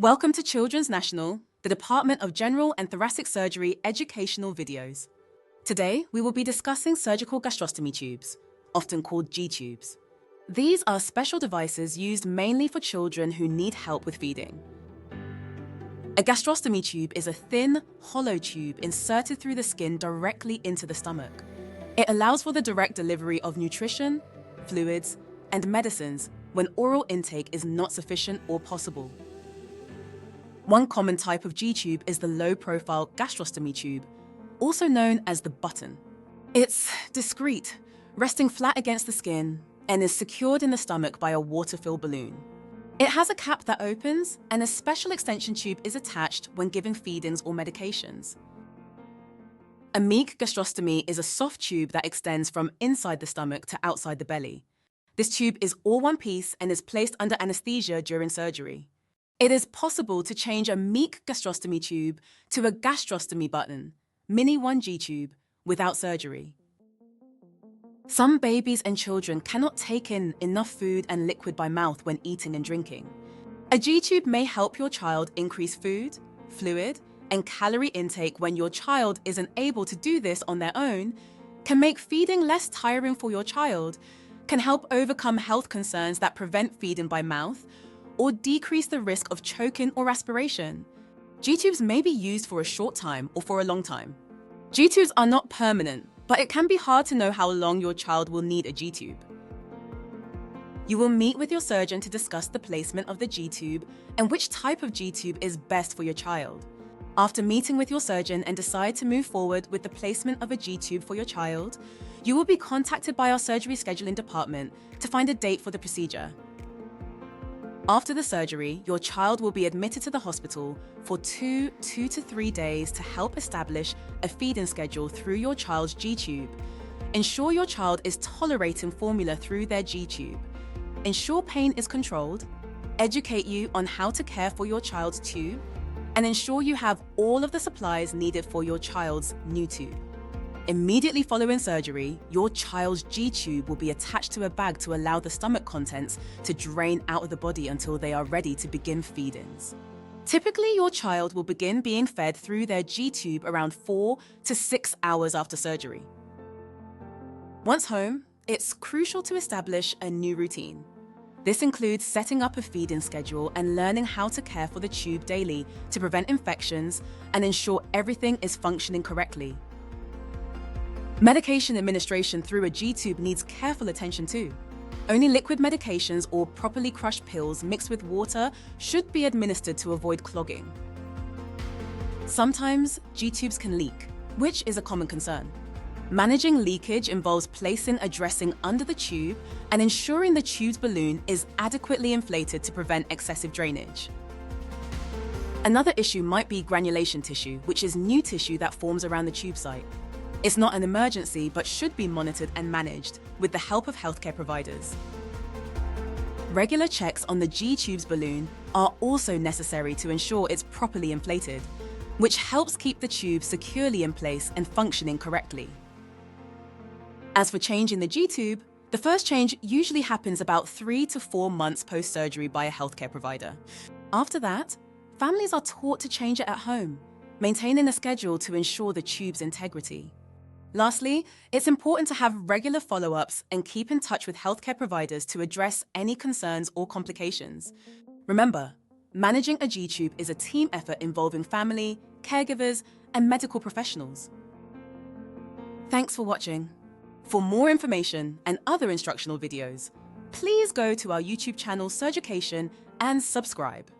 Welcome to Children's National, the Department of General and Thoracic Surgery educational videos. Today, we will be discussing surgical gastrostomy tubes, often called G-tubes. These are special devices used mainly for children who need help with feeding. A gastrostomy tube is a thin, hollow tube inserted through the skin directly into the stomach. It allows for the direct delivery of nutrition, fluids, and medicines when oral intake is not sufficient or possible. One common type of G-tube is the low-profile gastrostomy tube, also known as the button. It's discreet, resting flat against the skin, and is secured in the stomach by a water-filled balloon. It has a cap that opens, and a special extension tube is attached when giving feed-ins or medications. A meek gastrostomy is a soft tube that extends from inside the stomach to outside the belly. This tube is all one piece and is placed under anesthesia during surgery. It is possible to change a meek gastrostomy tube to a gastrostomy button, mini 1G tube, without surgery. Some babies and children cannot take in enough food and liquid by mouth when eating and drinking. A G-tube may help your child increase food, fluid, and calorie intake when your child isn't able to do this on their own, can make feeding less tiring for your child, can help overcome health concerns that prevent feeding by mouth, or decrease the risk of choking or aspiration. G-tubes may be used for a short time or for a long time. G-tubes are not permanent, but it can be hard to know how long your child will need a G-tube. You will meet with your surgeon to discuss the placement of the G-tube and which type of G-tube is best for your child. After meeting with your surgeon and decide to move forward with the placement of a G-tube for your child, you will be contacted by our surgery scheduling department to find a date for the procedure. After the surgery, your child will be admitted to the hospital for 2 to 3 days to help establish a feeding schedule through your child's G-tube. Ensure your child is tolerating formula through their G-tube. Ensure pain is controlled, educate you on how to care for your child's tube, and ensure you have all of the supplies needed for your child's new tube. Immediately following surgery, your child's G-tube will be attached to a bag to allow the stomach contents to drain out of the body until they are ready to begin feed-ins. Typically, your child will begin being fed through their G-tube around 4 to 6 hours after surgery. Once home, it's crucial to establish a new routine. This includes setting up a feed-in schedule and learning how to care for the tube daily to prevent infections and ensure everything is functioning correctly. Medication administration through a G-tube needs careful attention too. Only liquid medications or properly crushed pills mixed with water should be administered to avoid clogging. Sometimes G-tubes can leak, which is a common concern. Managing leakage involves placing a dressing under the tube and ensuring the tube's balloon is adequately inflated to prevent excessive drainage. Another issue might be granulation tissue, which is new tissue that forms around the tube site. It's not an emergency, but should be monitored and managed with the help of healthcare providers. Regular checks on the G-tube's balloon are also necessary to ensure it's properly inflated, which helps keep the tube securely in place and functioning correctly. As for changing the G-tube, the first change usually happens about 3 to 4 months post-surgery by a healthcare provider. After that, families are taught to change it at home, maintaining a schedule to ensure the tube's integrity. Lastly, it's important to have regular follow-ups and keep in touch with healthcare providers to address any concerns or complications. Remember, managing a G-tube is a team effort involving family, caregivers, and medical professionals. Thanks for watching. For more information and other instructional videos, please go to our YouTube channel Surgication and subscribe.